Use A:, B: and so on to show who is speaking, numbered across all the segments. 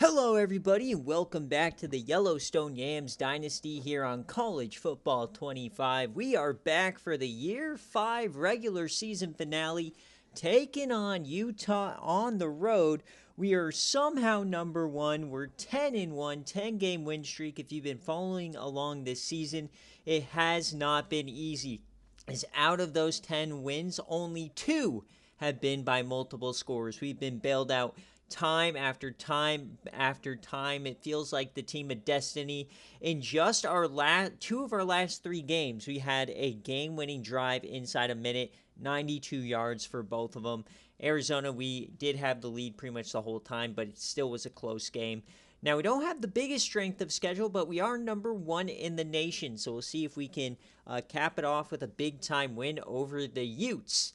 A: Hello, everybody, and welcome back to the Yellowstone Yams Dynasty here on College Football 25. We are back for the Year 5 regular season finale, taking on Utah on the road. We are somehow number one. We're 10-1, 10-game win streak. If you've been following along this season, it has not been easy. As out of those 10 wins, only 2 have been by multiple scores. We've been bailed out time after time after time. It feels like the team of destiny. In just our two of our last 3 games, we had a game-winning drive inside a minute, 92 yards for both of them. Arizona, we did have the lead pretty much the whole time, but it still was a close game. Now, we don't have the biggest strength of schedule, but we are number 1 in the nation, so we'll see if we can cap it off with a big-time win over the Utes.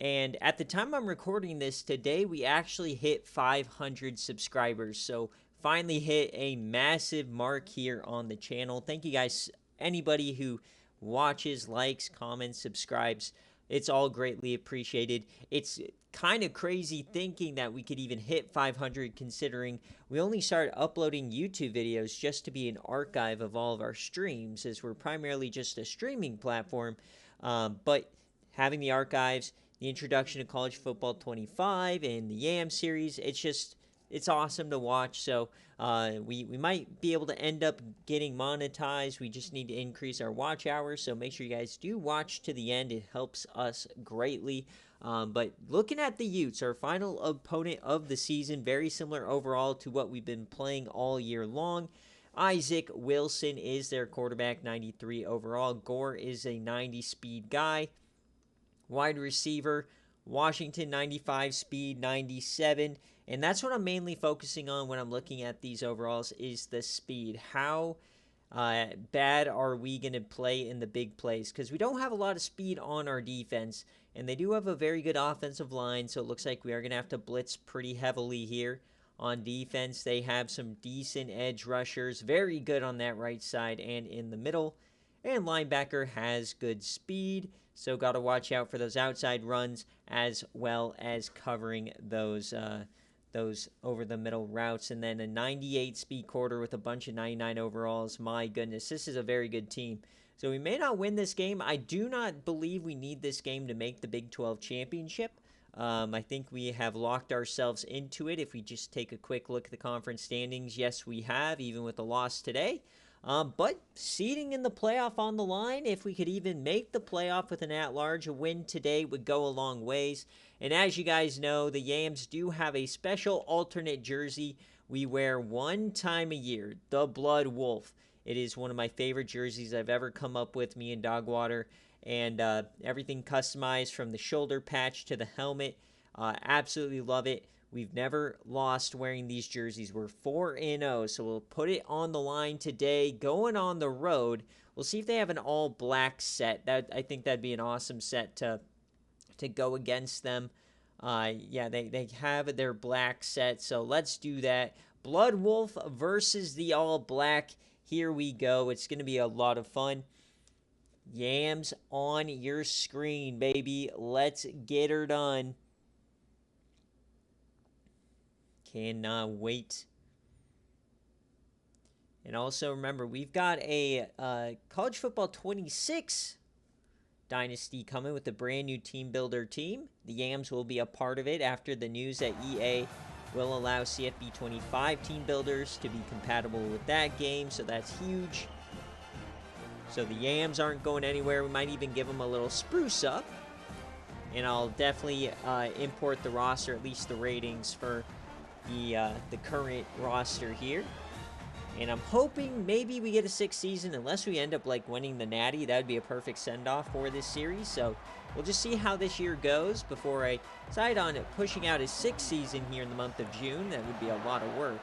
A: And at the time I'm recording this today, we actually hit 500 subscribers. So finally hit a massive mark here on the channel. Thank you guys, anybody who watches, likes, comments, subscribes. It's all greatly appreciated. It's kind of crazy thinking that we could even hit 500 considering we only started uploading YouTube videos just to be an archive of all of our streams, as we're primarily just a streaming platform. But having the archives, the introduction to College Football 25 and the Yam series, it's awesome to watch. So we might be able to end up getting monetized. We just need to increase our watch hours, so make sure you guys do watch to the end. It helps us greatly. But looking at the Utes, our final opponent of the season, very similar overall to what we've been playing all year long. Isaac Wilson is their quarterback, 93 overall. Gore is a 90 speed guy. Wide receiver, Washington, 95 speed, 97. And that's what I'm mainly focusing on when I'm looking at these overalls, is the speed. How bad are we going to play in the big plays? Because we don't have a lot of speed on our defense, and they do have a very good offensive line, so it looks like we are going to have to blitz pretty heavily here. On defense, they have some decent edge rushers, very good on that right side and in the middle. And linebacker has good speed, so got to watch out for those outside runs as well as covering those over the middle routes. And then a 98 speed quarter with a bunch of 99 overalls. My goodness, this is a very good team. So we may not win this game. I do not believe we need this game to make the Big 12 championship. I think we have locked ourselves into it if we just take a quick look at the conference standings. Yes, we have, even with the loss today. But seeding in the playoff on the line, if we could even make the playoff with an at-large, a win today would go a long ways. And as you guys know, the Yams do have a special alternate jersey we wear one time a year, the Blood Wolf. It is one of my favorite jerseys I've ever come up with, me and Dogwater. And everything customized from the shoulder patch to the helmet. Absolutely love it. We've never lost wearing these jerseys. We're 4-0, so we'll put it on the line today, going on the road. We'll see if they have an all-black set. I think that'd be an awesome set to go against them. Yeah, they have their black set, so let's do that. Blood Wolf versus the all-black. Here we go. It's going to be a lot of fun. Yams on your screen, baby. Let's get her done. Cannot wait. And also remember, we've got a College Football 26 Dynasty coming with a brand new team builder team. The Yams will be a part of it after the news that EA will allow CFB 25 team builders to be compatible with that game, so that's huge. So the Yams aren't going anywhere. We might even give them a little spruce up. And I'll definitely import the roster, at least the ratings for the current roster here. And I'm hoping maybe we get a 6th season, unless we end up like winning the Natty. That would be a perfect send-off for this series. So we'll just see how this year goes before I decide on pushing out a 6th season here in the month of June. That would be a lot of work.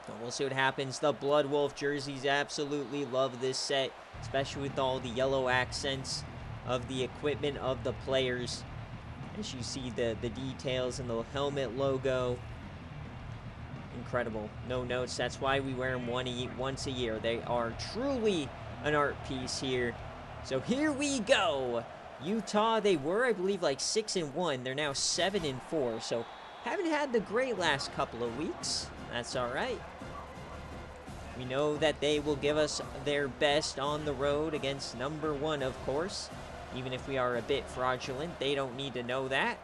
A: But we'll see what happens. The Blood Wolf jerseys, absolutely love this set, especially with all the yellow accents of the equipment of the players. As you see the details and the helmet logo. Incredible. No notes. That's why we wear them once a year. They are truly an art piece here. So here we go. Utah, they were, I believe, like 6-1. They're now 7-4. So haven't had the great last couple of weeks. That's all right. We know that they will give us their best on the road against number 1, of course. Even if we are a bit fraudulent, they don't need to know that.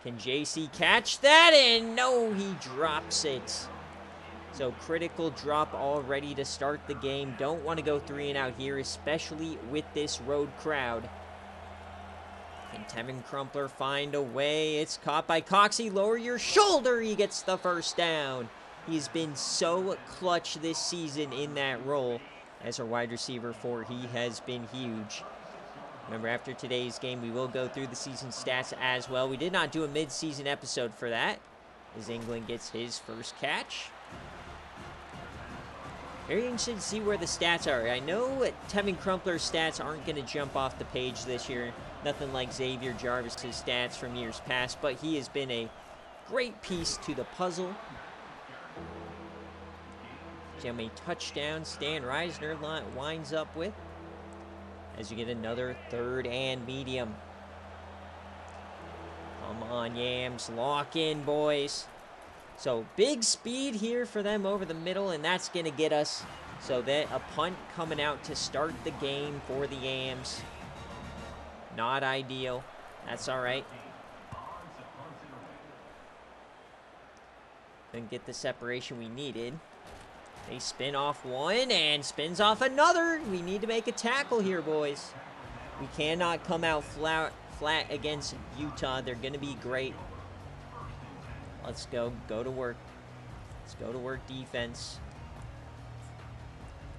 A: Can JC catch that? And no, he drops it. So critical drop already to start the game. Don't want to go 3 and out here, especially with this road crowd. Can Tevin Crumpler find a way? It's caught by Coxie. Lower your shoulder. He gets the first down. He's been so clutch this season in that role as our wide receiver 4. He has been huge. Remember, after today's game, we will go through the season stats as well. We did not do a mid-season episode for that, as England gets his first catch. Very interested to see where the stats are. I know Tevin Crumpler's stats aren't going to jump off the page this year. Nothing like Xavier Jarvis's stats from years past, but he has been a great piece to the puzzle. Gem a touchdown Stan Reisner winds up with as you get another 3rd and medium. Come on, Yams. Lock in, boys. So big speed here for them over the middle, and that's going to get us. So that a punt coming out to start the game for the Yams. Not ideal. That's all right. Couldn't get the separation we needed. They spin off one and spins off another. We need to make a tackle here, boys. We cannot come out flat against Utah. They're going to be great. Let's go. Go to work. Let's go to work defense.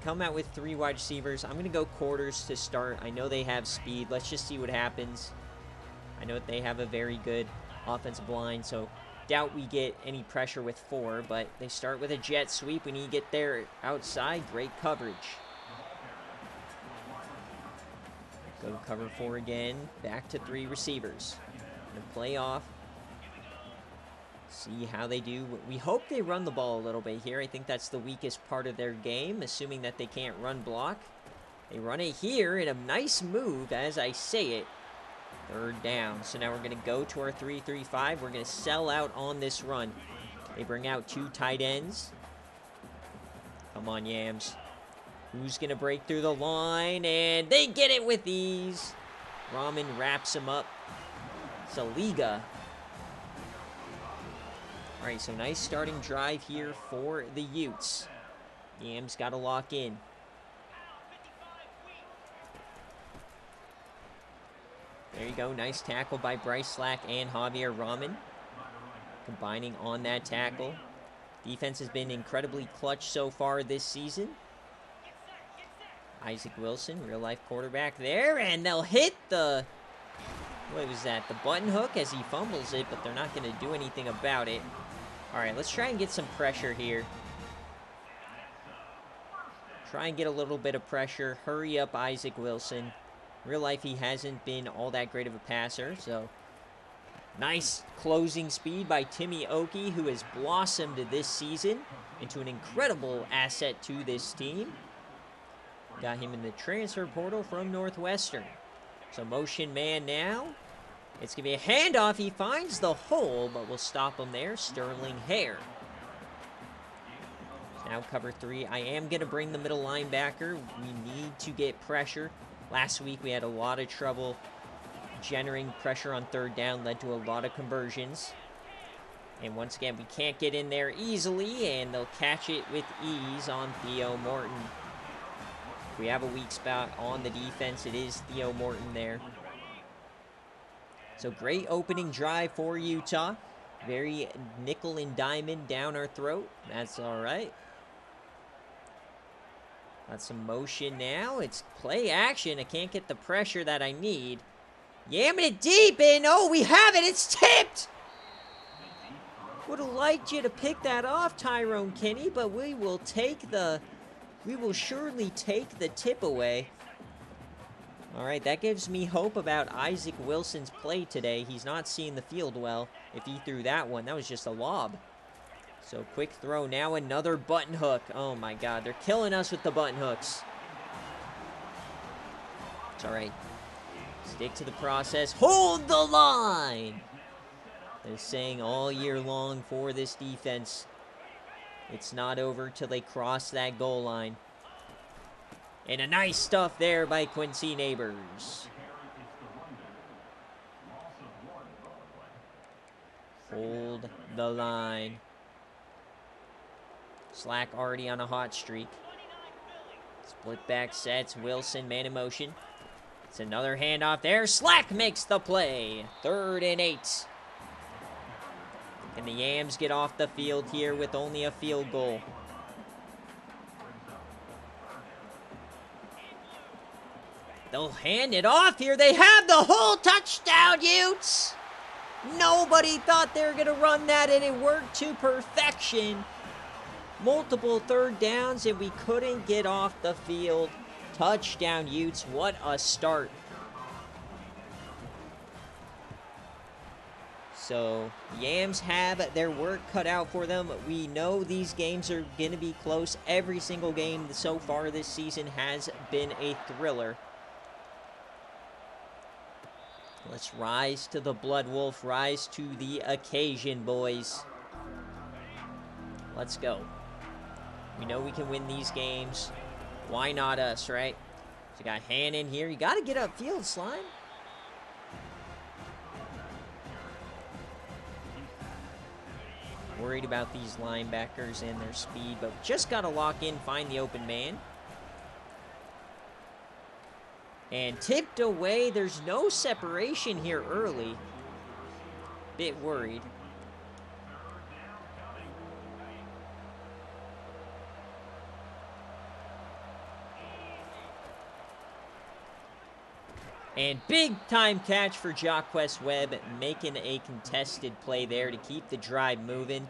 A: Come out with 3 wide receivers. I'm going to go quarters to start. I know they have speed. Let's just see what happens. I know they have a very good offensive line, so doubt we get any pressure with 4, but they start with a jet sweep. We need to get there outside. Great coverage. Go to cover 4 again. Back to 3 receivers. Gonna play off. See how they do. We hope they run the ball a little bit here. I think that's the weakest part of their game, assuming that they can't run block. They run it here in a nice move as I say it. 3rd down. So now we're going to go to our 3-3-5. We're going to sell out on this run. They bring out 2 tight ends. Come on, Yams. Who's going to break through the line? And they get it with ease. Rahman wraps him up. Saliga. All right, so nice starting drive here for the Utes. Yams got to lock in. There you go. Nice tackle by Bryce Slack and Javier Rahman. Combining on that tackle. Defense has been incredibly clutch so far this season. Isaac Wilson, real-life quarterback there. And they'll hit the... what was that? The button hook as he fumbles it, but they're not going to do anything about it. All right, let's try and get some pressure here. Try and get a little bit of pressure. Hurry up, Isaac Wilson. Real life, he hasn't been all that great of a passer, so nice closing speed by Timmy Oki, who has blossomed this season into an incredible asset to this team. Got him in the transfer portal from Northwestern. So motion man now. It's going to be a handoff. He finds the hole, but we'll stop him there. Sterling Hare. Now cover 3. I am going to bring the middle linebacker. We need to get pressure. Last week we had a lot of trouble generating pressure on 3rd down, led to a lot of conversions. And once again, we can't get in there easily, and they'll catch it with ease on Theo Morton. If we have a weak spot on the defense, it is Theo Morton there. So great opening drive for Utah. Very nickel and diamond down our throat. That's all right. Got some motion now. It's play action. I can't get the pressure that I need. Yamming it deep, and oh, we have it. It's tipped. Would have liked you to pick that off, Tyrone Kinney, but we will surely take the tip away. All right, that gives me hope about Isaac Wilson's play today. He's not seeing the field well. If he threw that one, that was just a lob. So quick throw now, another button hook. Oh my God, they're killing us with the button hooks. It's all right. Stick to the process. Hold the line. They're saying all year long for this defense, it's not over till they cross that goal line. And a nice stuff there by Quincy Neighbors. Hold the line. Slack already on a hot streak. Split back sets. Wilson, man in motion. It's another handoff there. Slack makes the play. 3rd and 8. And the Yams get off the field here with only a field goal. They'll hand it off here. They have the whole touchdown, Utes. Nobody thought they were going to run that, and it worked to perfection. Multiple 3rd downs, and we couldn't get off the field. Touchdown, Utes. What a start. So, Yams have their work cut out for them. We know these games are going to be close. Every single game so far this season has been a thriller. Let's rise to the Blood Wolf. Rise to the occasion, boys. Let's go. We know we can win these games. Why not us, right? So you got Hannon here. You got to get upfield, Slime. Worried about these linebackers and their speed, but just got to lock in, find the open man. And tipped away. There's no separation here early. Bit worried. And big time catch for Jacquez Webb, making a contested play there to keep the drive moving.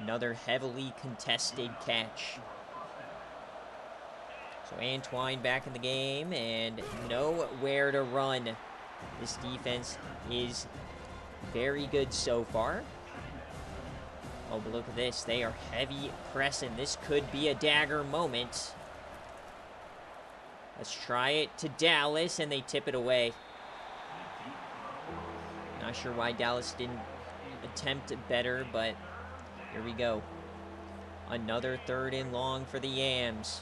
A: Another heavily contested catch. So Antoine back in the game and nowhere to run. This defense is very good so far. Oh, but look at this. They are heavy pressing. This could be a dagger moment. Let's try it to Dallas, and they tip it away. Not sure why Dallas didn't attempt it better, but here we go. Another 3rd and long for the Yams.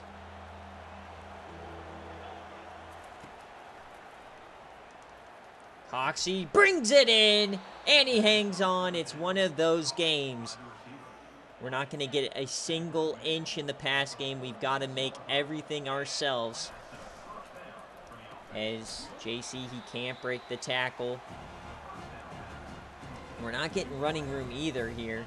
A: Coxie brings it in, and he hangs on. It's one of those games. We're not going to get a single inch in the pass game. We've got to make everything ourselves. As JC, he can't break the tackle. We're not getting running room either here.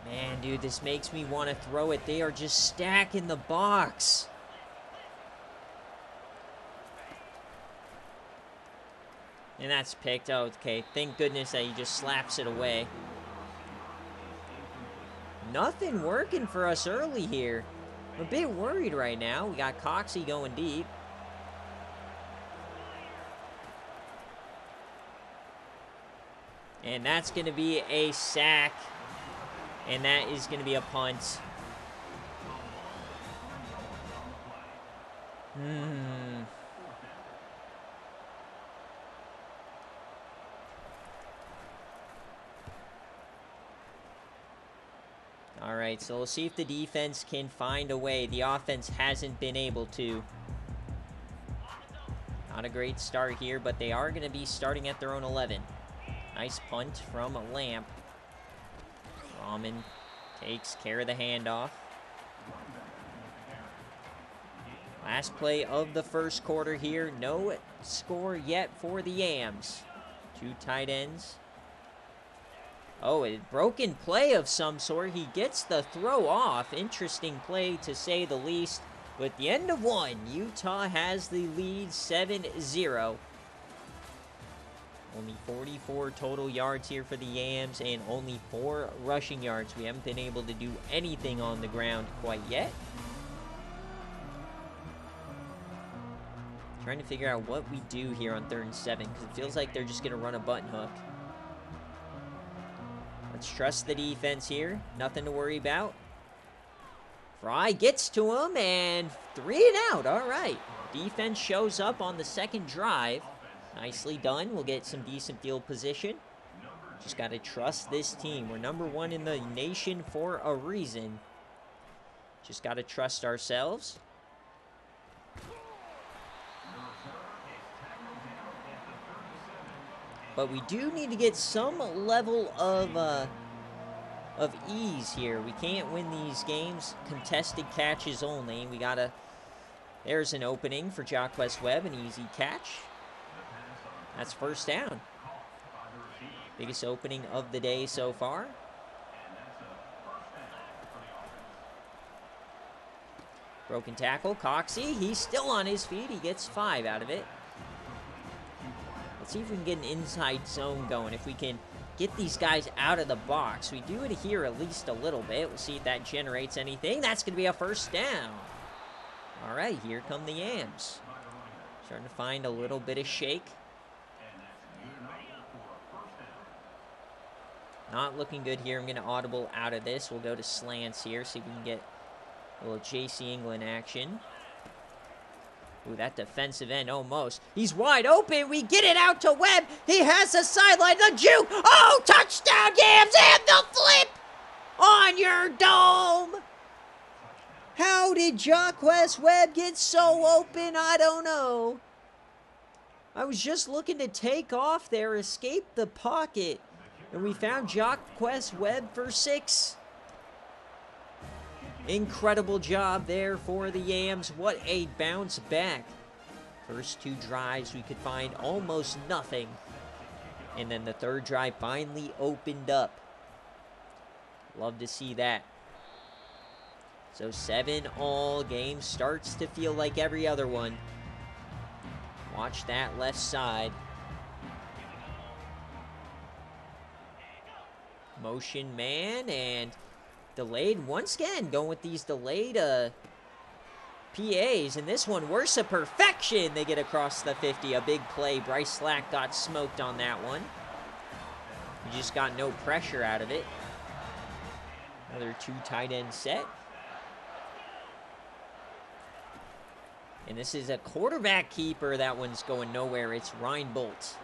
A: Man, dude, this makes me want to throw it. They are just stacking the box. And that's picked. Oh, okay. Thank goodness that he just slaps it away. Nothing working for us early here. I'm a bit worried right now. We got Coxie going deep. And that's going to be a sack. And that is going to be a punt. All right, so we'll see if the defense can find a way. The offense hasn't been able to. Not a great start here, but they are going to be starting at their own 11. Nice punt from Lamp. Rahman takes care of the handoff. Last play of the first quarter here. No score yet for the Yams. 2 tight ends. Oh, a broken play of some sort. He gets the throw off. Interesting play, to say the least. With the end of one, Utah has the lead 7-0. Only 44 total yards here for the Yams and only 4 rushing yards. We haven't been able to do anything on the ground quite yet. Trying to figure out what we do here on 3rd and 7, because it feels like they're just going to run a button hook. Let's trust the defense here. Nothing to worry about. Fry gets to him, and 3 and out. All right. Defense shows up on the second drive. Nicely done. We'll get some decent field position. Just got to trust this team. We're number 1 in the nation for a reason. Just got to trust ourselves. But we do need to get some level of ease here. We can't win these games contested catches only. We got to... There's an opening for Jacquez Webb, an easy catch. That's first down. Biggest opening of the day so far. Broken tackle, Coxie, he's still on his feet. He gets 5 out of it. Let's see if we can get an inside zone going. If we can get these guys out of the box. We do it here at least a little bit. We'll see if that generates anything. That's going to be a first down. All right, here come the Yams. Starting to find a little bit of shake. Not looking good here. I'm going to audible out of this. We'll go to slants here, see if we can get a little J.C. England action. Ooh, that defensive end almost. He's wide open. We get it out to Webb. He has the sideline. The juke. Oh, touchdown, Yams, and the flip on your dome. How did Jacquez Webb get so open? I don't know. I was just looking to take off there, escape the pocket, and we found Jacquez Webb for 6. Incredible job there for the Yams. What a bounce back. First 2 drives, we could find almost nothing. And then the third drive finally opened up. Love to see that. So 7-all. Game starts to feel like every other one. Watch that left side. Motion man and delayed once again. Going with these delayed PAs. And this one, worse of perfection. They get across the 50. A big play. Bryce Slack got smoked on that one. He just got no pressure out of it. Another 2 tight end set. And this is a quarterback keeper. That one's going nowhere. It's Reinbolt.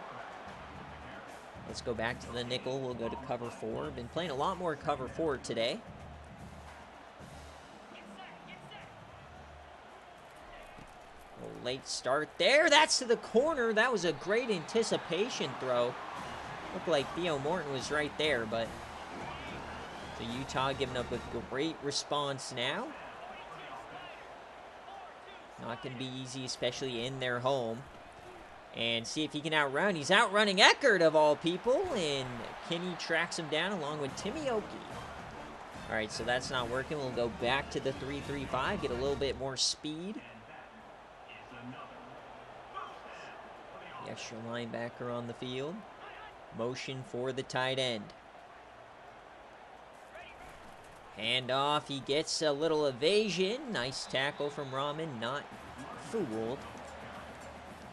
A: Let's go back to the nickel. We'll go to cover 4. Been playing a lot more cover 4 today. A late start there. That's to the corner. That was a great anticipation throw. Looked like Theo Morton was right there, but so Utah giving up a great response now. Not going to be easy, especially in their home. And see if he can outrun. He's outrunning Eckert, of all people. And Kinney tracks him down along with Timmy Oki. All right, so that's not working. We'll go back to the 3-3-5, get a little bit more speed. The extra linebacker on the field. Motion for the tight end. Hand off, he gets a little evasion. Nice tackle from Rahman, not fooled.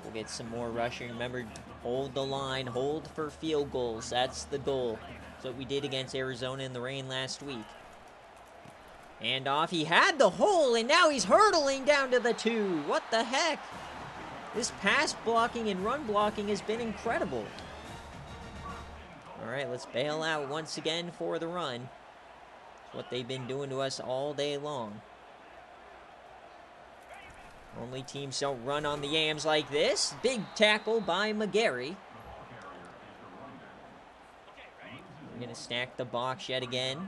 A: We'll get some more rushing. Remember, hold the line, hold for field goals. That's the goal. That's what we did against Arizona in the rain last week. Hand off, he had the hole, and now he's hurtling down to the 2. What the heck? This pass blocking and run blocking has been incredible. All right, let's bail out once again for the run. What they've been doing to us all day long. Only teams don't run on the Yams like this. Big tackle by McGarry. We're going to stack the box yet again,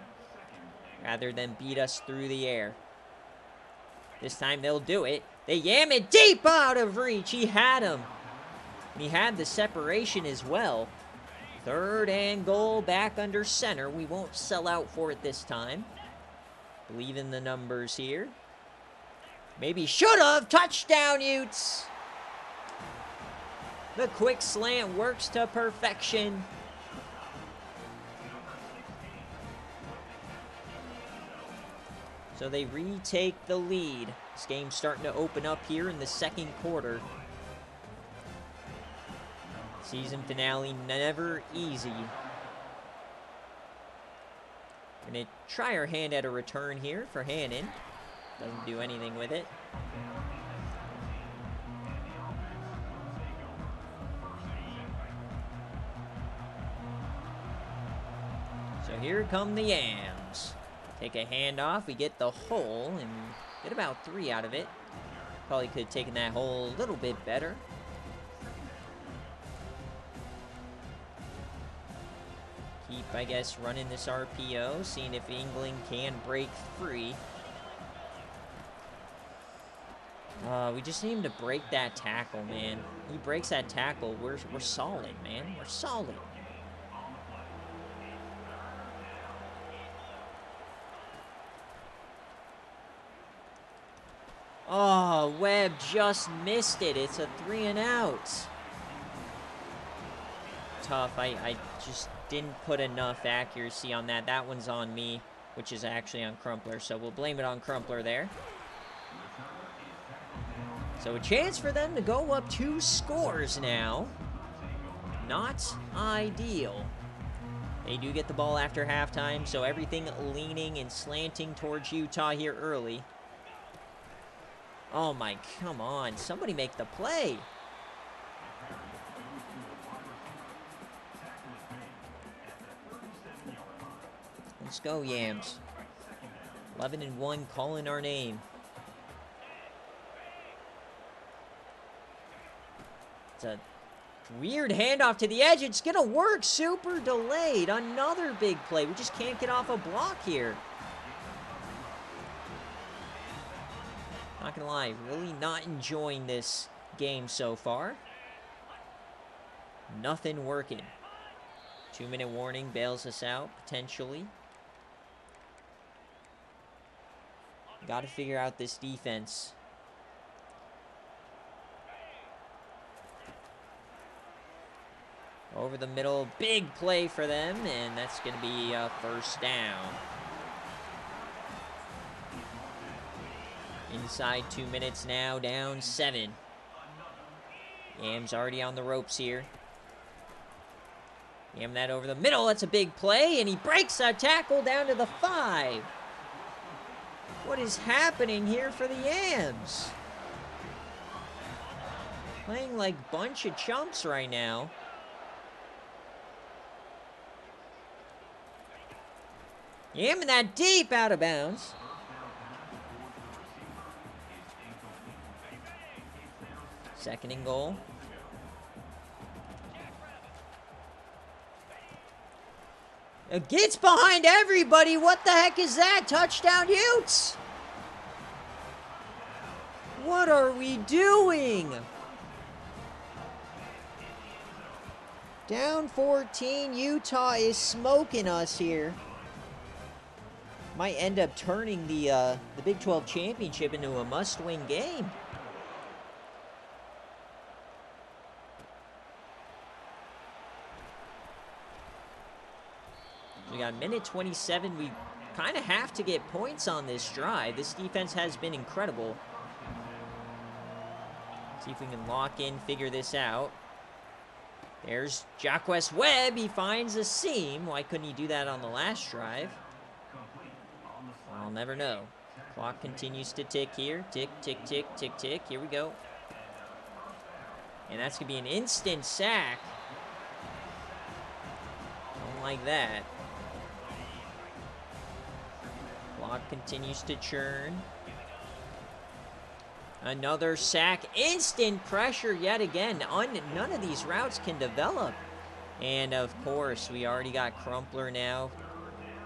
A: rather than beat us through the air. This time they'll do it. They yam it deep out of reach. He had him. And he had the separation as well. 3rd and goal, back under center. We won't sell out for it this time. Believe in the numbers here. Maybe should have. Touchdown, Utes. The quick slant works to perfection. So they retake the lead. This game's starting to open up here in the 2nd quarter. Season finale, never easy. We're going to try our hand at a return here for Hannon. Doesn't do anything with it. So here come the Yams. Take a handoff. We get the hole and get about 3 out of it. Probably could have taken that hole a little bit better. Keep, I guess, running this RPO, seeing if England can break free. We just need him to break that tackle, man. He breaks that tackle, we're solid, man. We're solid. Oh, Webb just missed it. It's a 3 and out. Tough. I just didn't put enough accuracy on that. That one's on me, which is actually on Crumpler. So we'll blame it on Crumpler there. So a chance for them to go up 2 scores now. Not ideal. They do get the ball after halftime, so everything leaning and slanting towards Utah here early. Oh my, come on. Somebody make the play. Let's go, Yams. 11-1, calling our name. It's a weird handoff to the edge. It's going to work. Super delayed. Another big play. We just can't get off a block here. Not going to lie. Really not enjoying this game so far. Nothing working. 2-minute warning bails us out, potentially. Got to figure out this defense. Over the middle, big play for them, and that's going to be a first down. Inside 2 minutes now, down 7. Yams already on the ropes here. Yam that over the middle, that's a big play, and he breaks a tackle down to the 5. What is happening here for the Yams? Playing like bunch of chumps right now. Yamming that deep out of bounds. Second and goal. It gets behind everybody. What the heck is that? Touchdown Utes. What are we doing? Down 14. Utah is smoking us here. Might end up turning the Big 12 championship into a must-win game. We got minute 27. We kind of have to get points on this drive. This defense has been incredible. See if we can lock in, figure this out. There's Jacquez Webb. He finds a seam. Why couldn't he do that on the last drive? I'll never know. Clock continues to tick here. Tick, tick, tick, tick, tick. Here we go. And that's going to be an instant sack. Don't like that. Clock continues to churn. Another sack. Instant pressure yet again. None of these routes can develop. And, of course, we already got Crumpler now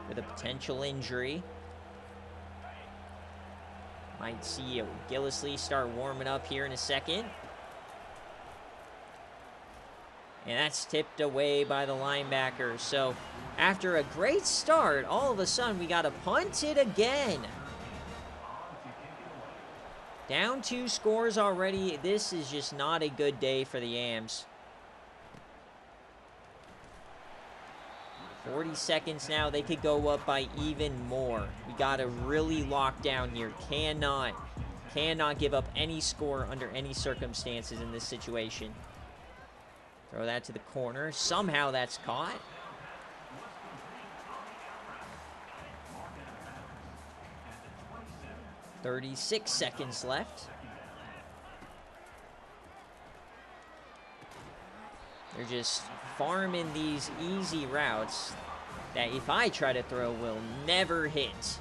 A: with a potential injury. Might see Gillisley start warming up here in a second. And that's tipped away by the linebacker. So, after a great start, all of a sudden we got to punt it again. Down 2 scores already. This is just not a good day for the Yams. 40 seconds now. They could go up by even more. We got to really lock down here. Cannot give up any score under any circumstances in this situation. Throw that to the corner. Somehow that's caught. "36 seconds left. They're just farming these easy routes. that if I try to throw will never hit.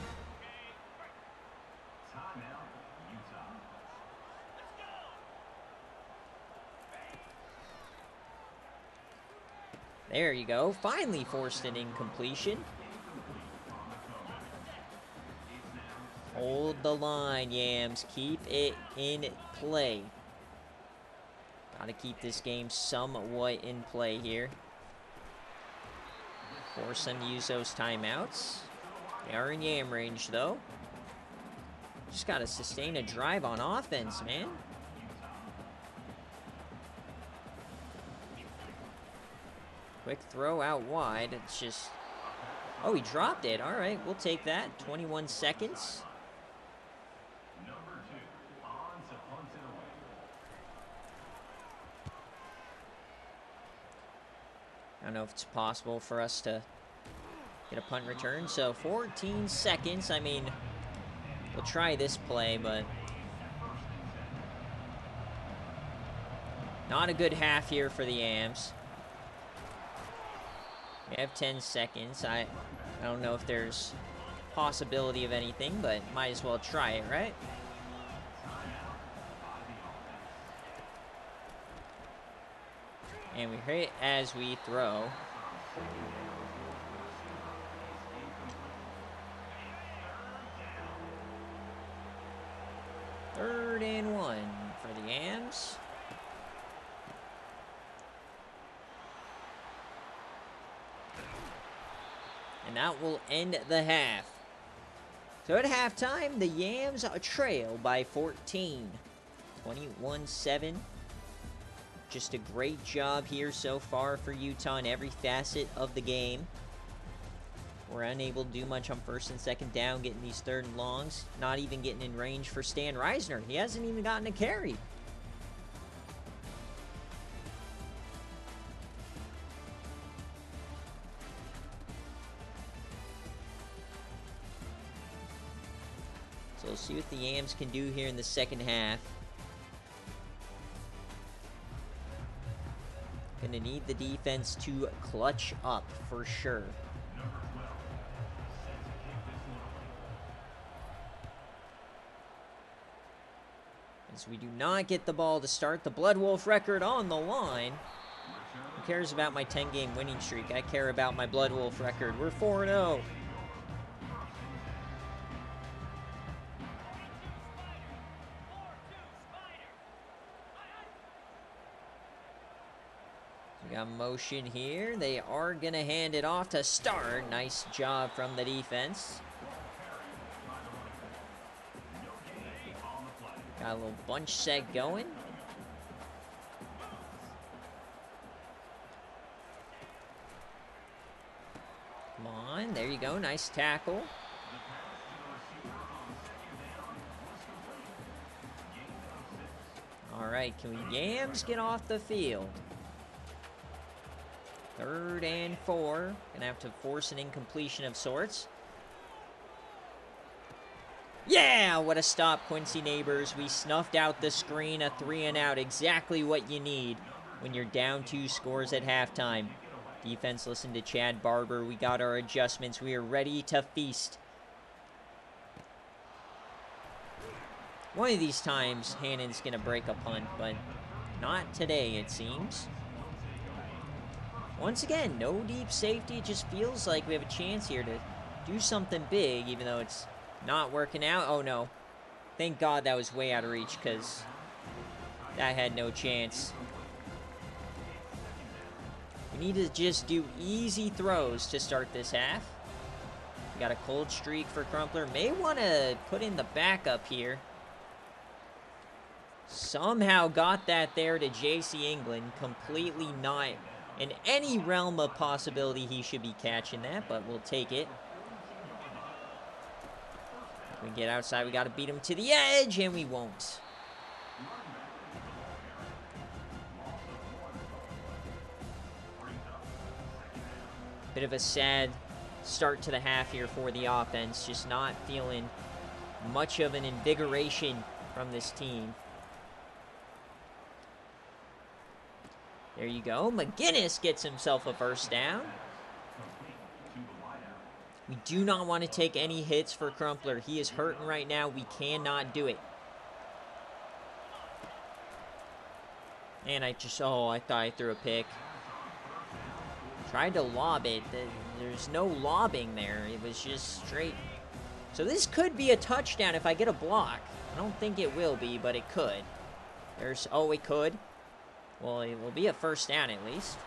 A: There you go. Finally forced an incompletion. Hold the line, Yams. Keep it in play. Gotta keep this game somewhat in play here. Force them to use those timeouts. They are in Yam range, though. Just gotta sustain a drive on offense, man. Quick throw out wide. It's just... Oh, he dropped it. All right, we'll take that. 21 seconds. I don't know if it's possible for us to get a punt return. So 14 seconds. I mean, we'll try this play, but not a good half here for the Yams. We have 10 seconds. I don't know if there's possibility of anything, but might as well try it, right? And we hit as we throw. Third and 1 for the Yams. And that will end the half. So at halftime, the Yams trail by 14. 21-7. Just a great job here so far for Utah in every facet of the game. We're unable to do much on first and second down, getting these third and longs. Not even getting in range for Stan Reisner. He hasn't even gotten a carry. So we'll see what the Yams can do here in the second half. Gonna need the defense to clutch up for sure. As we do not get the ball to start, the Blood Wolf record on the line. Who cares about my 10-game winning streak? I care about my Blood Wolf record. We're 4-0. We got motion here. They are going to hand it off to start. Nice job from the defense. Got a little bunch set going. Come on. There you go. Nice tackle. All right. Can we Yams get off the field? 3rd and 4. Gonna have to force an incompletion of sorts. Yeah, what a stop, Quincy Neighbors. We snuffed out the screen, a 3-and-out. Exactly what you need when you're down 2 scores at halftime. Defense, listen to Chad Barber. We got our adjustments. We are ready to feast. One of these times, Hannon's gonna break a punt, but not today, it seems. Once again, no deep safety. It just feels like we have a chance here to do something big, even though it's not working out. Oh, no. Thank God that was way out of reach, because that had no chance. We need to just do easy throws to start this half. We got a cold streak for Crumpler. May want to put in the backup here. Somehow got that there to J.C. England. Completely not in any realm of possibility he should be catching that, but we'll take it. If we get outside, we got to beat him to the edge, and we won't. Bit of a sad start to the half here for the offense. Just not feeling much of an invigoration from this team. There you go. McGinnis gets himself a first down. We do not want to take any hits for Crumpler. He is hurting right now. We cannot do it. And I thought I threw a pick. Tried to lob it. There's no lobbing there. It was just straight. So this could be a touchdown if I get a block. I don't think it will be, but it could. Oh, it could. Well, it will be a first down at least.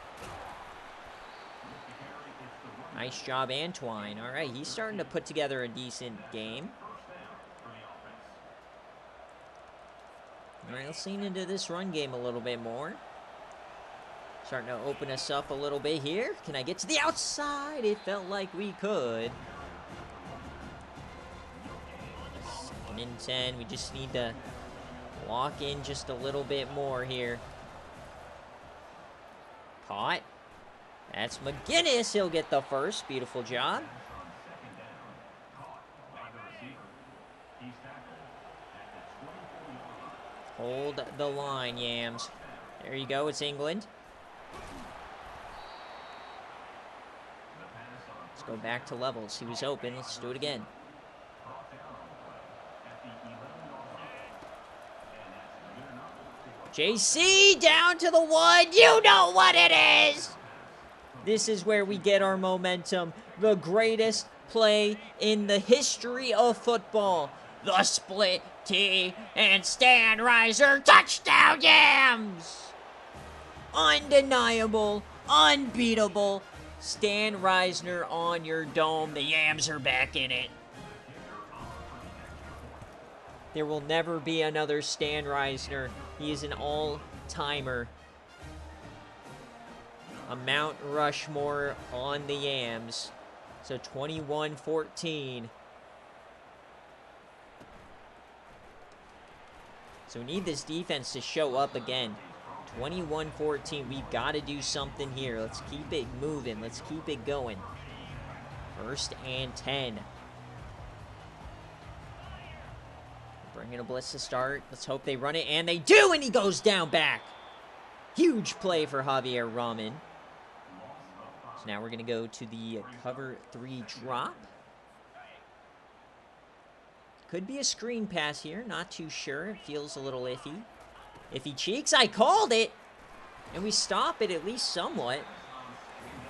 A: Nice job, Antoine. All right, he's starting to put together a decent game. All right, let's lean into this run game a little bit more. Starting to open us up a little bit here. Can I get to the outside? It felt like we could. 2nd and 10. We just need to lock in just a little bit more here. Caught. That's McGinnis. He'll get the first. Beautiful job. Hold the line, Yams. There you go. It's England. Let's go back to levels. He was open. Let's do it again. JC down to the 1. You know what it is. This is where we get our momentum. The greatest play in the history of football. The split T and Stan Reiser touchdown Yams. Undeniable, unbeatable. Stan Reisner on your dome. The Yams are back in it. There will never be another Stan Reisner. He is an all-timer. A Mount Rushmore on the Yams. So 21-14. So we need this defense to show up again. 21-14. We've got to do something here. Let's keep it moving. Let's keep it going. 1st and 10. Bringing a blitz to start. Let's hope they run it. And they do. And he goes down back. Huge play for Javier Rahman. So now we're going to go to the cover 3 drop. Could be a screen pass here. Not too sure. It feels a little iffy. Iffy cheeks. I called it. And we stop it at least somewhat.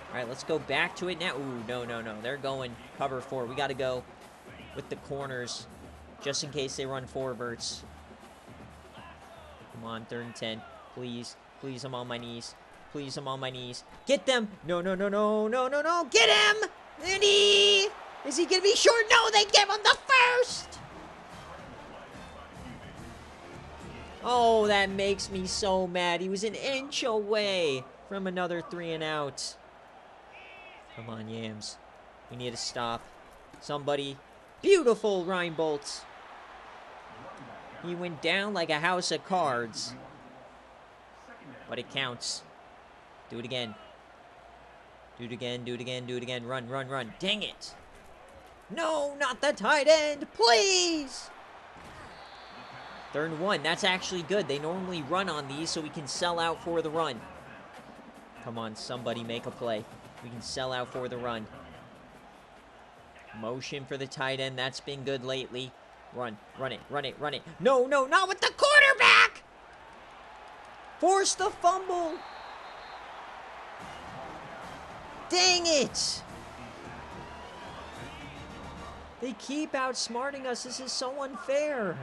A: All right, let's go back to it now. Ooh, no. They're going cover 4. We got to go with the corners just in case they run forwards. Come on, 3rd and 10. Please. Please, I'm on my knees. Please, I'm on my knees. Get them. No. Get him. And is he going to be short? No, they give him the first. Oh, that makes me so mad. He was an inch away from another 3 and out. Come on, Yams. We need to stop. Somebody. Beautiful, Reinbold. He went down like a house of cards. But it counts. Do it again. Do it again. Run. Dang it. No, not the tight end. Please. 3rd and 1. That's actually good. They normally run on these so we can sell out for the run. Come on, somebody make a play. We can sell out for the run. Motion for the tight end. That's been good lately. Run it. No, not with the quarterback. Force the fumble. Dang it. They keep outsmarting us. This is so unfair.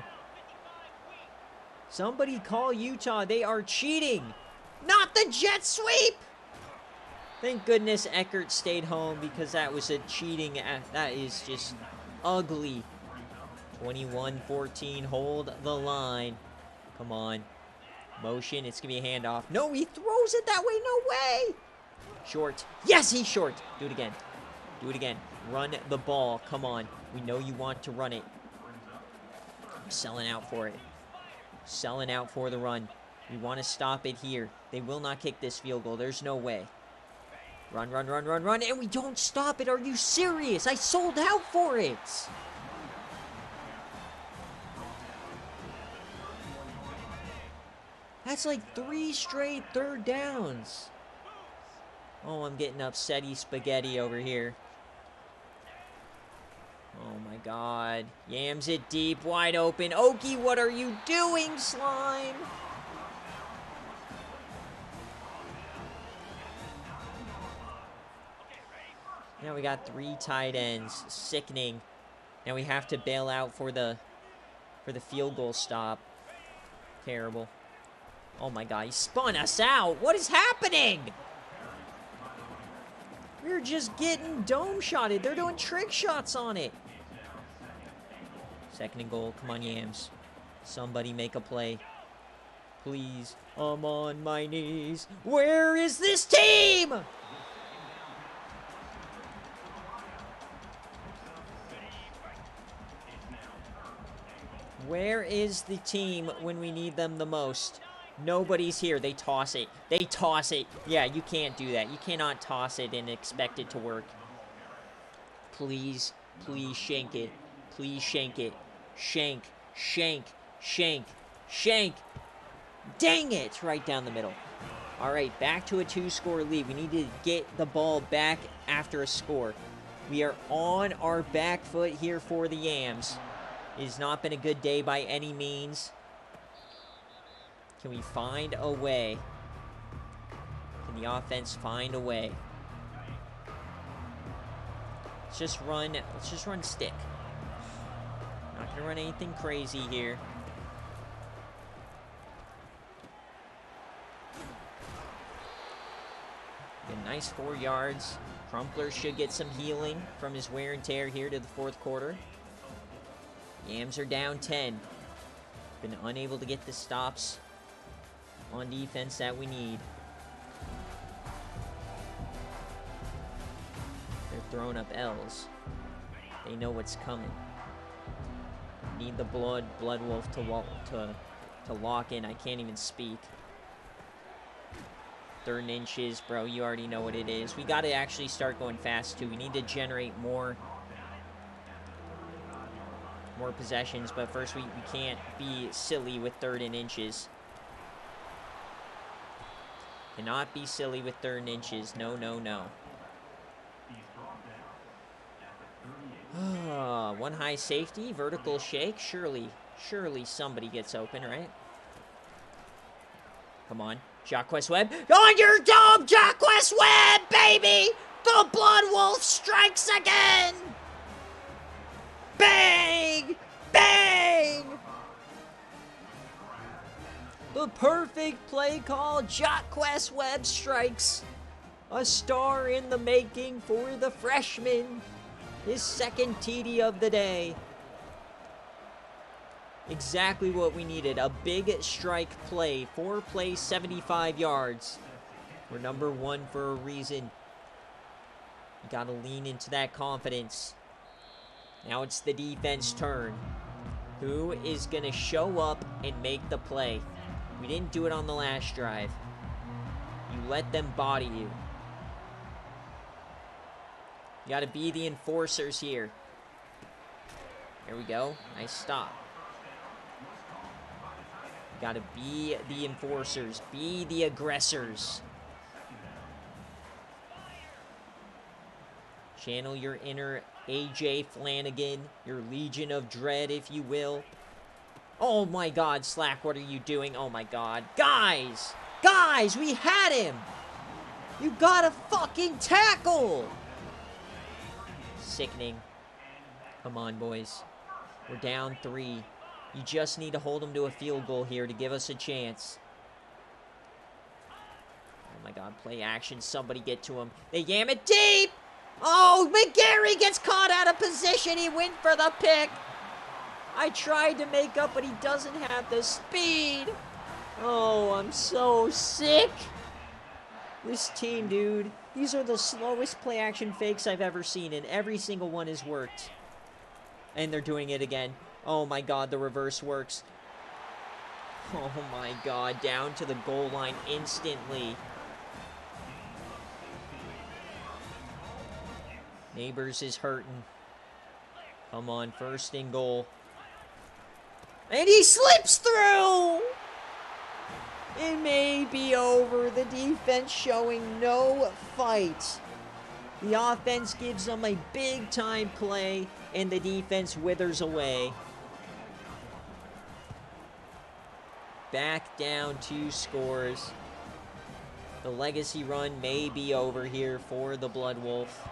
A: Somebody call Utah. They are cheating. Not the jet sweep. Thank goodness Eckert stayed home because that was a cheating. That is just ugly. 21-14. Hold the line. Come on. Motion. It's going to be a handoff. No, he throws it that way. No way. Short. Yes, he's short. Do it again. Run the ball. Come on. We know you want to run it. I'm selling out for it. Selling out for the run. We want to stop it here. They will not kick this field goal. There's no way. Run. And we don't stop it. Are you serious? I sold out for it. That's like 3 straight 3rd downs. Oh, I'm getting upsetty spaghetti over here. God. Yams it deep, wide open. Okie, what are you doing, Slime? Now we got 3 tight ends. Sickening. Now we have to bail out for the field goal stop. Terrible. Oh my God, he spun us out. What is happening? We're just getting dome shotted. They're doing trick shots on it. 2nd and goal. Come on, Yams. Somebody make a play. Please. I'm on my knees. Where is this team? Where is the team when we need them the most? Nobody's here. They toss it. They toss it. Yeah, you can't do that. You cannot toss it and expect it to work. Please, please shank it. Please shank it. Shank, shank, shank, shank. Dang it! Right down the middle. All right, back to a 2-score lead. We need to get the ball back after a score. We are on our back foot here for the Yams. It has not been a good day by any means. Can we find a way? Can the offense find a way? Let's just run stick. Not gonna run anything crazy here. A nice 4 yards. Crumpler should get some healing from his wear and tear here to the 4th quarter. Yams are down 10. Been unable to get the stops on defense that we need. They're throwing up L's. They know what's coming. Need the Blood Wolf to lock in. I can't even speak. 3rd and inches, bro. You already know what it is. We got to actually start going fast too. We need to generate more possessions, but first we can't be silly with 3rd and inches. Cannot be silly with 3rd and inches. No, no, no. One high safety, vertical shake. Surely somebody gets open, right? Come on. Jacques Webb. On your dome, Jacques Webb, baby! The Blood Wolf strikes again! Bang! Bang! The perfect play call. Jacques Webb strikes. A star in the making for the freshman. His 2nd TD of the day. Exactly what we needed. A big strike play. 4 plays, 75 yards. We're number 1 for a reason. You gotta lean into that confidence. Now it's the defense turn. Who is gonna show up and make the play? We didn't do it on the last drive. You let them body you. You gotta be the enforcers here. There we go. Nice stop. You gotta be the enforcers. Be the aggressors. Channel your inner AJ Flanagan. Your Legion of Dread, if you will. Oh my God, Slack, what are you doing? Oh my God. Guys! Guys, we had him! You gotta fucking tackle! Sickening. Come on, boys. We're down 3. You just need to hold them to a field goal here to give us a chance. Oh my God, play action. Somebody get to him. They yam it deep! Oh, McGarry gets caught out of position. He went for the pick. I tried to make up, but he doesn't have the speed. Oh, I'm so sick. This team, dude. These are the slowest play action fakes I've ever seen, and every single one has worked. And they're doing it again. Oh my God, the reverse works. Oh my God, down to the goal line instantly. Neighbors is hurting. Come on, 1st and goal. And he slips through! It may be over. The defense showing no fight. The offense gives them a big-time play, and the defense withers away. Back down 2 scores. The legacy run may be over here for the Blood Wolf.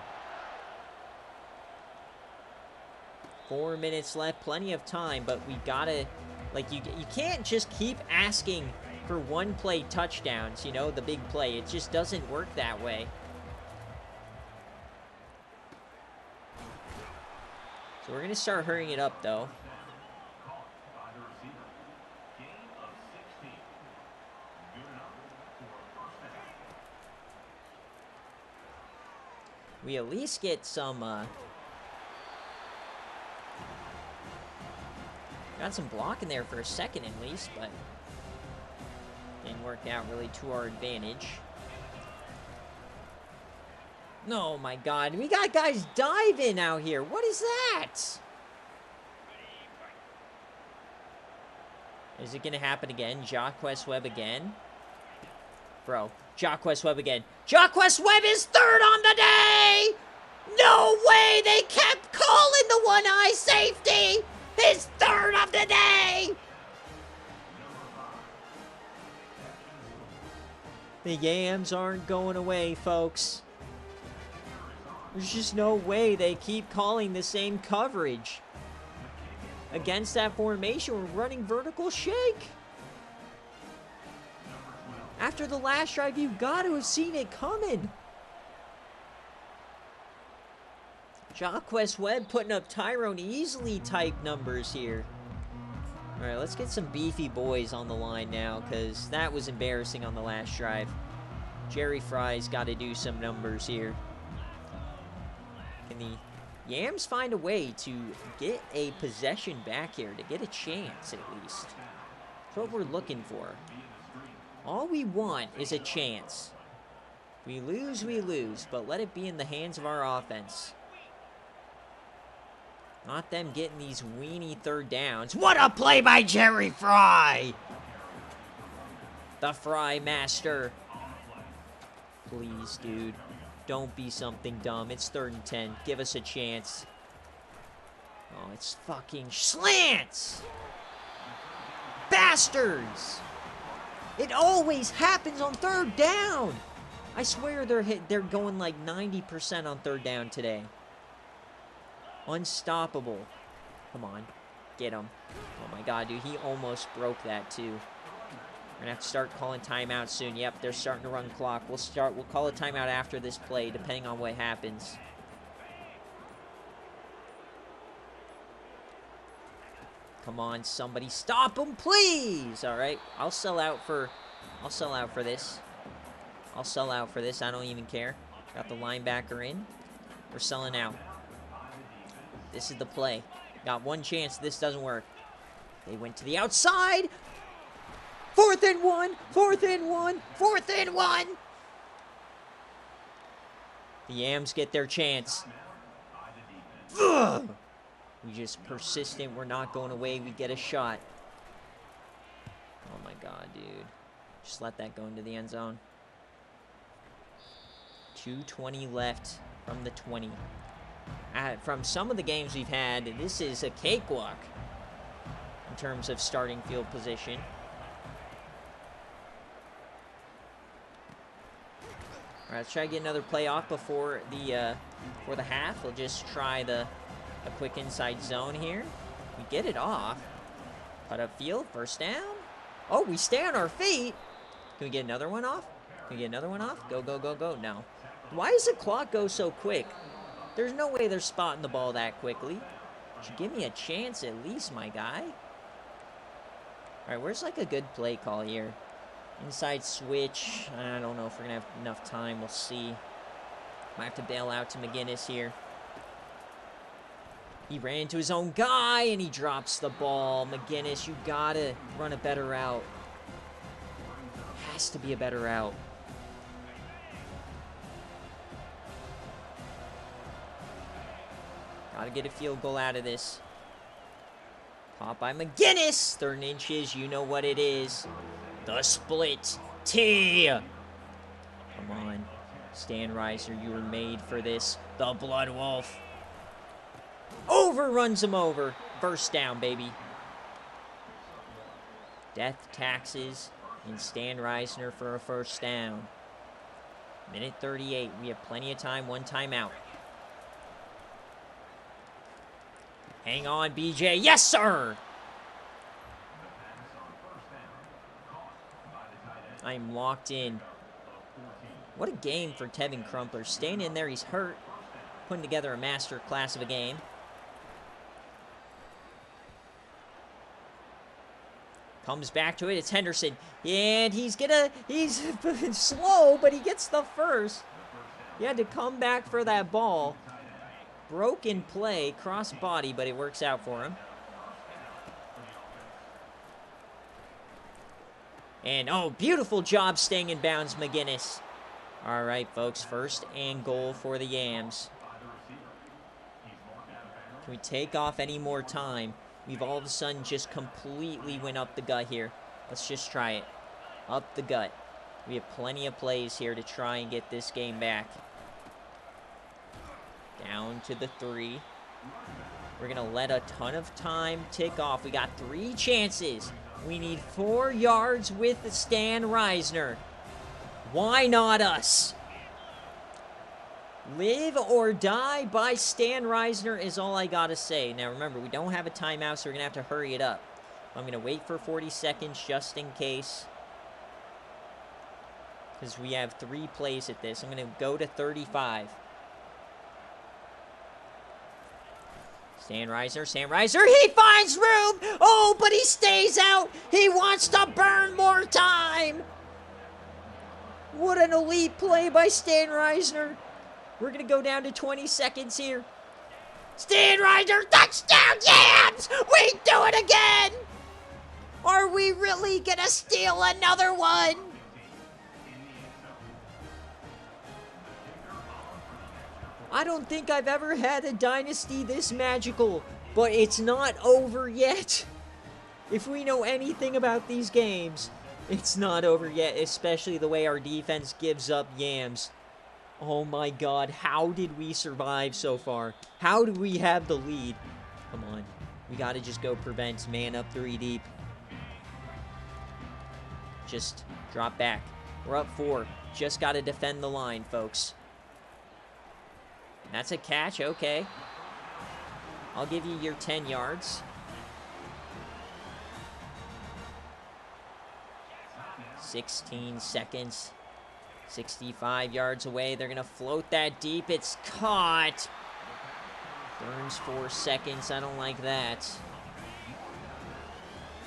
A: 4 minutes left, plenty of time, but we gotta, like, you can't just keep asking for one-play touchdowns, you know, the big play. It just doesn't work that way. So we're gonna start hurrying it up, though. We at least get some, got some blocking there for a second at least, but didn't work out really to our advantage. Oh my God, we got guys diving out here. What is that? Is it gonna happen again? Jacquez Webb again? Bro, Jacquez Webb again. Jacquez Webb is 3rd on the day! No way! They kept calling the one-eye safety! His 3rd of the day! The Yams aren't going away, folks. There's just no way they keep calling the same coverage. Against that formation, we're running vertical shake. After the last drive, you've got to have seen it coming. Jacquez Webb putting up Tyrone Easley type numbers here. All right, let's get some beefy boys on the line now, because that was embarrassing on the last drive. Jerry Fry's got to do some numbers here. Can the Yams find a way to get a possession back here, to get a chance at least? That's what we're looking for. All we want is a chance. We lose, but let it be in the hands of our offense. Not them getting these weenie 3rd downs. What a play by Jerry Fry! The Fry master. Please, dude. Don't be something dumb. It's 3rd and 10. Give us a chance. Oh, it's fucking slants! Bastards! It always happens on 3rd down! I swear they're going like 90% on 3rd down today. Unstoppable. Come on. Get him. Oh my God, dude. He almost broke that too. We're gonna have to start calling timeouts soon. Yep, they're starting to run clock. We'll call a timeout after this play, depending on what happens. Come on, somebody stop him, please! Alright, I'll sell out for this. I'll sell out for this. I don't even care. Got the linebacker in. We're selling out. This is the play. Got one chance. This doesn't work. They went to the outside. 4th and 1. 4th and 1. 4th and 1. The Yams get their chance. Ugh. We just persistent. We're not going away. We get a shot. Oh my God, dude. Just let that go into the end zone. 2:20 left from the 20. From some of the games we've had, this is a cakewalk in terms of starting field position. All right, let's try to get another play off before the half. We'll just try a quick inside zone here. We get it off. Cut up field, 1st down. Oh, we stay on our feet. Can we get another one off? Can we get another one off? Go, go, go, go. No. Why does the clock go so quick? There's no way they're spotting the ball that quickly. Should give me a chance at least, my guy. All right, where's like a good play call here? Inside switch. I don't know if we're going to have enough time. We'll see. Might have to bail out to McGinnis here. He ran into his own guy, and he drops the ball. McGinnis, you got to run a better route. Has to be a better route. Got to get a field goal out of this. Caught by McGinnis. 3rd and inches. You know what it is. The split T. Come on. Stan Reisner, you were made for this. The Blood Wolf. Overruns him over. First down, baby. Death taxes and Stan Reisner for a first down. Minute 38. We have plenty of time. One timeout. Hang on, BJ. Yes, sir! I'm locked in. What a game for Tevin Crumpler. Staying in there, he's hurt. Putting together a master class of a game. Comes back to it. It's Henderson. And he's slow, but he gets the first. He had to come back for that ball. Broken play, cross body, but it works out for him. And, oh, beautiful job staying in bounds, McGinnis. All right, folks, first and goal for the Yams. Can we take off any more time? We've all of a sudden just completely went up the gut here. Let's just try it. Up the gut. We have plenty of plays here to try and get this game back. Down to the 3. We're going to let a ton of time tick off. We got 3 chances. We need 4 yards with Stan Reisner. Why not us? Live or die by Stan Reisner is all I got to say. Now, remember, we don't have a timeout, so we're going to have to hurry it up. I'm going to wait for 40 seconds just in case. Because we have 3 plays at this. I'm going to go to 35. Stan Reisner, he finds room! Oh, but he stays out! He wants to burn more time! What an elite play by Stan Reisner! We're going to go down to 20 seconds here. Stan Reisner, touchdown, Yams! We do it again! Are we really going to steal another one? I don't think I've ever had a dynasty this magical, but it's not over yet. If we know anything about these games, it's not over yet, especially the way our defense gives up Yams. Oh my God, how did we survive so far? How do we have the lead? Come on, we gotta just go prevent, man up 3 deep. Just drop back. We're up 4. Just gotta defend the line, folks. That's a catch, okay. I'll give you your 10 yards. 16 seconds. 65 yards away. They're going to float that deep. It's caught. Burns 4 seconds. I don't like that.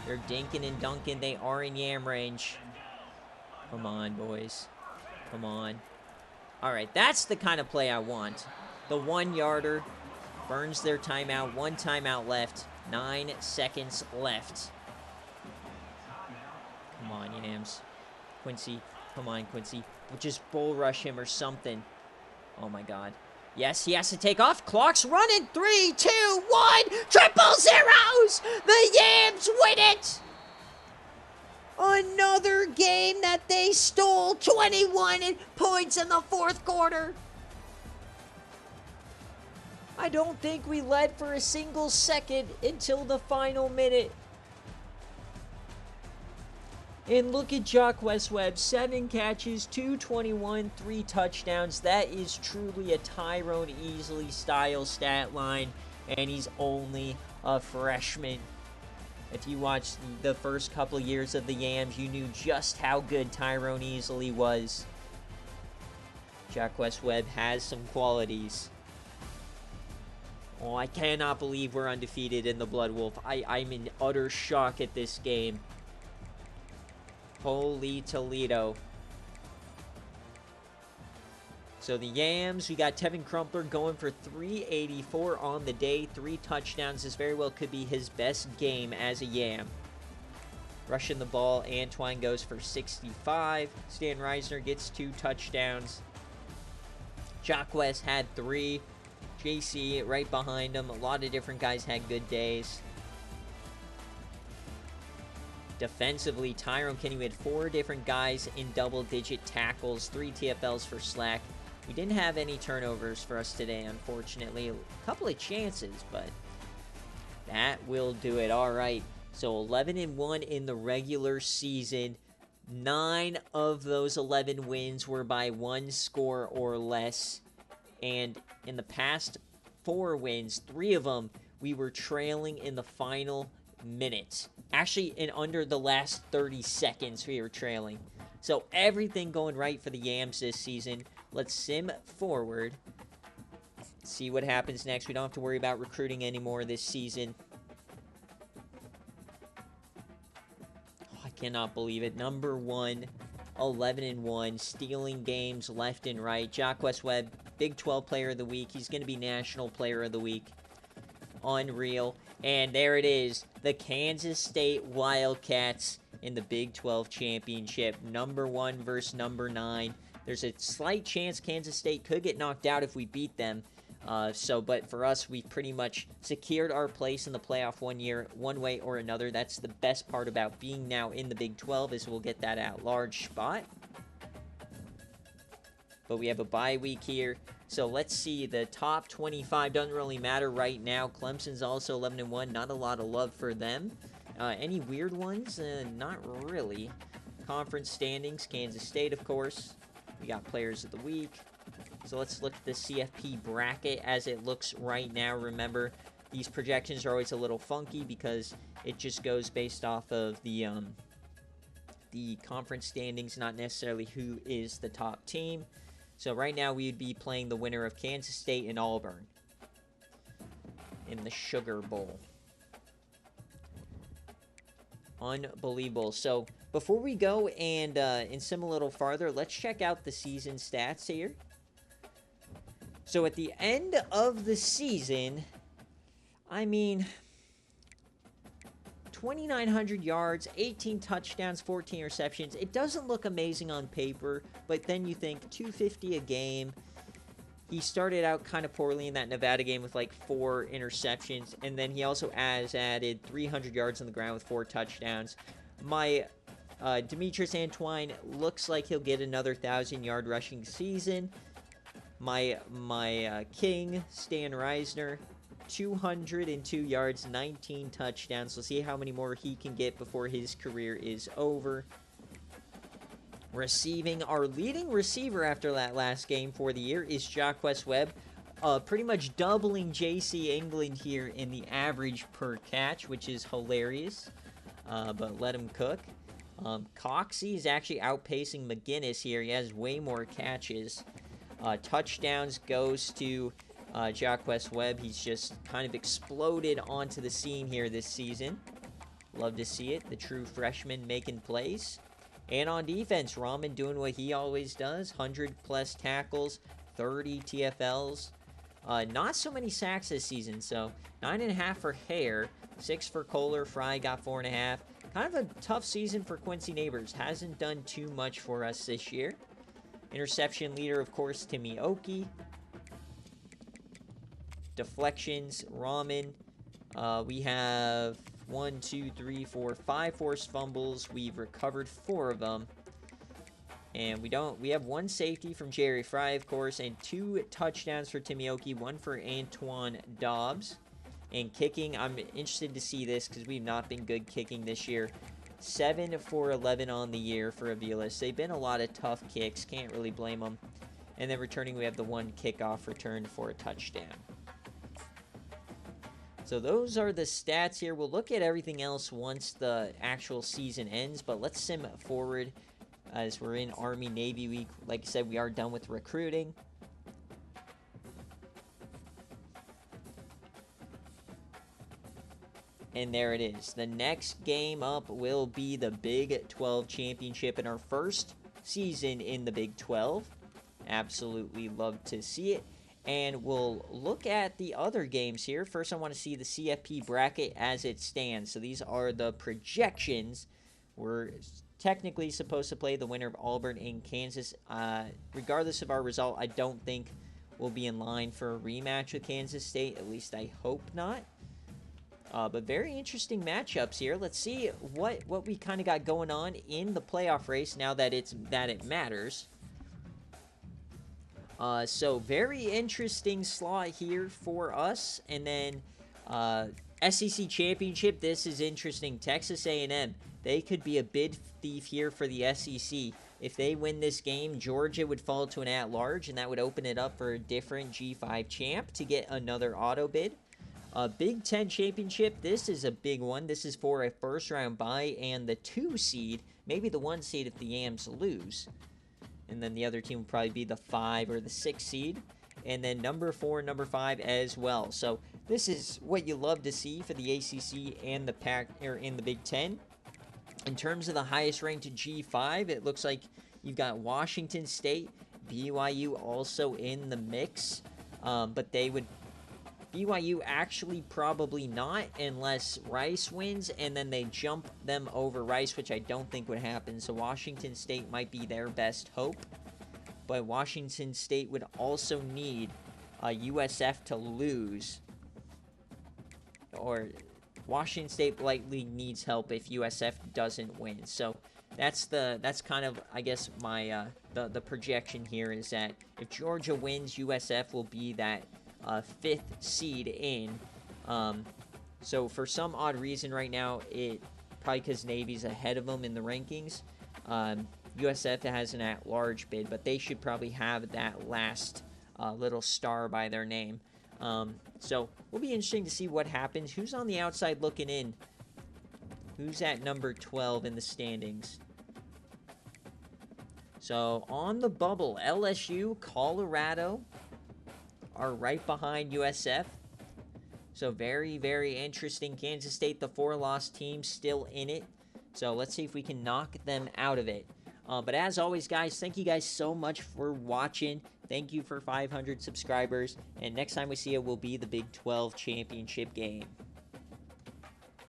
A: They're dinking and dunking. They are in Yam range. Come on, boys. Come on. All right, that's the kind of play I want. The 1-yarder. Burns their timeout. 1 timeout left. 9 seconds left. Come on, Yams. Quincy. Come on, Quincy. We'll just bull rush him or something. Oh, my God. Yes, he has to take off. Clock's running. 3, 2, 1. Triple zeros. The Yams win it. Another game that they stole. 21 points in the 4th quarter. I don't think we led for a single second until the final minute. And look at Jacquez Webb, 7 catches, 221, 3 touchdowns. That is truly a Tyrone Easley style stat line, and he's only a freshman. If you watched the first couple years of the Yams, you knew just how good Tyrone Easley was. Jacquez Webb has some qualities. Oh, I cannot believe we're undefeated in the Blood Wolf. I'm in utter shock at this game. Holy Toledo. So the Yams, we got Tevin Crumpler going for 384 on the day. 3 touchdowns. This very well could be his best game as a Yam. Rushing the ball, Antoine goes for 65. Stan Reisner gets 2 touchdowns. Jacquez had 3. JC right behind him. A lot of different guys had good days. Defensively, Tyrone Kenny had 4 different guys in double-digit tackles, 3 TFLs for slack. We didn't have any turnovers for us today, unfortunately. A couple of chances, but that will do it. All right, so 11-1 in the regular season. 9 of those 11 wins were by 1 score or less. And in the past 4 wins, 3 of them, we were trailing in the final minutes. Actually, in under the last 30 seconds, we were trailing. So everything going right for the Yams this season. Let's sim forward. See what happens next. We don't have to worry about recruiting anymore this season. Oh, I cannot believe it. Number 1, 11-1, stealing games left and right. Jacquez Webb, Big 12 Player of the Week. He's going to be National Player of the Week. Unreal. And there it is. The Kansas State Wildcats in the Big 12 Championship. Number 1 versus number 9. There's a slight chance Kansas State could get knocked out if we beat them. But for us, we pretty much secured our place in the playoff one way or another. That's the best part about being now in the Big 12 is we'll get that at-large spot. But we have a bye week here. So let's see. The top 25 doesn't really matter right now. Clemson's also 11-1. Not a lot of love for them. Any weird ones? Not really. Conference standings. Kansas State, of course. We got Players of the Week. So let's look at the CFP bracket as it looks right now. Remember, these projections are always a little funky because it just goes based off of the conference standings, not necessarily who is the top team. So right now we would be playing the winner of Kansas State and Auburn in the Sugar Bowl. Unbelievable. So before we go and sim a little farther, let's check out the season stats here. So at the end of the season, I mean, 2,900 yards, 18 touchdowns, 14 receptions. It doesn't look amazing on paper, but then you think 250 a game. He started out kind of poorly in that Nevada game with like 4 interceptions, and then he also has added 300 yards on the ground with 4 touchdowns. My Demetrius Antoine looks like he'll get another 1,000-yard rushing season. My king, Stan Reisner, 202 yards, 19 touchdowns. We'll see how many more he can get before his career is over. Receiving, our leading receiver after that last game for the year is Jacquez Webb. Pretty much doubling J.C. England here in the average per catch, which is hilarious. But let him cook. Coxie is actually outpacing McGinnis here. He has way more catches. Touchdowns goes to Jacquez Webb. He's just kind of exploded onto the scene here this season. Love to see it. The true freshman making plays. And on defense, Rahman doing what he always does. 100-plus tackles, 30 TFLs. Not so many sacks this season, so 9.5 for Hare, 6 for Kohler. Fry got 4.5. Kind of a tough season for Quincy Neighbors. Hasn't done too much for us this year. Interception leader, of course, Timmy Oki. Deflections, Rahman. We have 1, 2, 3, 4, 5 forced fumbles. We've recovered 4 of them. And we have 1 safety from Jerry Fry, of course, and 2 touchdowns for Timmy Oki, 1 for Antoine Dobbs. And kicking, I'm interested to see this because we've not been good kicking this year. 7 for 11 on the year for Aviles. They've been a lot of tough kicks. Can't really blame them. And then returning, we have the 1 kickoff return for a touchdown. So those are the stats here. We'll look at everything else once the actual season ends. But let's sim forward as we're in Army-Navy week. Like I said, we are done with recruiting. And there it is. The next game up will be the Big 12 Championship in our first season in the Big 12. Absolutely love to see it. And we'll look at the other games here. First, I want to see the CFP bracket as it stands. So these are the projections. We're technically supposed to play the winner of Auburn and Kansas. Regardless of our result, I don't think we'll be in line for a rematch with Kansas State. At least I hope not. But very interesting matchups here. Let's see what we kind of got going on in the playoff race now that it matters. So very interesting slot here for us. And then SEC Championship, this is interesting. Texas A&M, they could be a bid thief here for the SEC. If they win this game, Georgia would fall to an at-large, and that would open it up for a different G5 champ to get another auto bid. Big Ten Championship, this is a big one. This is for a first-round bye and the 2 seed, maybe the 1 seed if the Yams lose. And then the other team would probably be the 5 or the 6 seed. And then number 4 and number 5 as well. So this is what you love to see for the ACC and the Big Ten. In terms of the highest ranked G5, it looks like you've got Washington State, BYU also in the mix. But BYU actually probably not unless Rice wins and then they jump them over Rice, which I don't think would happen. So Washington State might be their best hope. But Washington State would also need USF to lose. Or Washington State likely needs help if USF doesn't win. So that's kind of, I guess, my the projection here is that if Georgia wins, USF will be that 5th seed in. So for some odd reason right now, probably because Navy's ahead of them in the rankings, USF has an at-large bid, but they should probably have that last little star by their name. So it'll be interesting to see what happens. Who's on the outside looking in? Who's at number 12 in the standings? So on the bubble, LSU, Colorado are right behind USF. So very, very interesting. Kansas State, the 4-loss team, still in it. So let's see if we can knock them out of it. But as always, guys, thank you guys so much for watching. Thank you for 500 subscribers. And next time we see you will be the Big 12 championship game.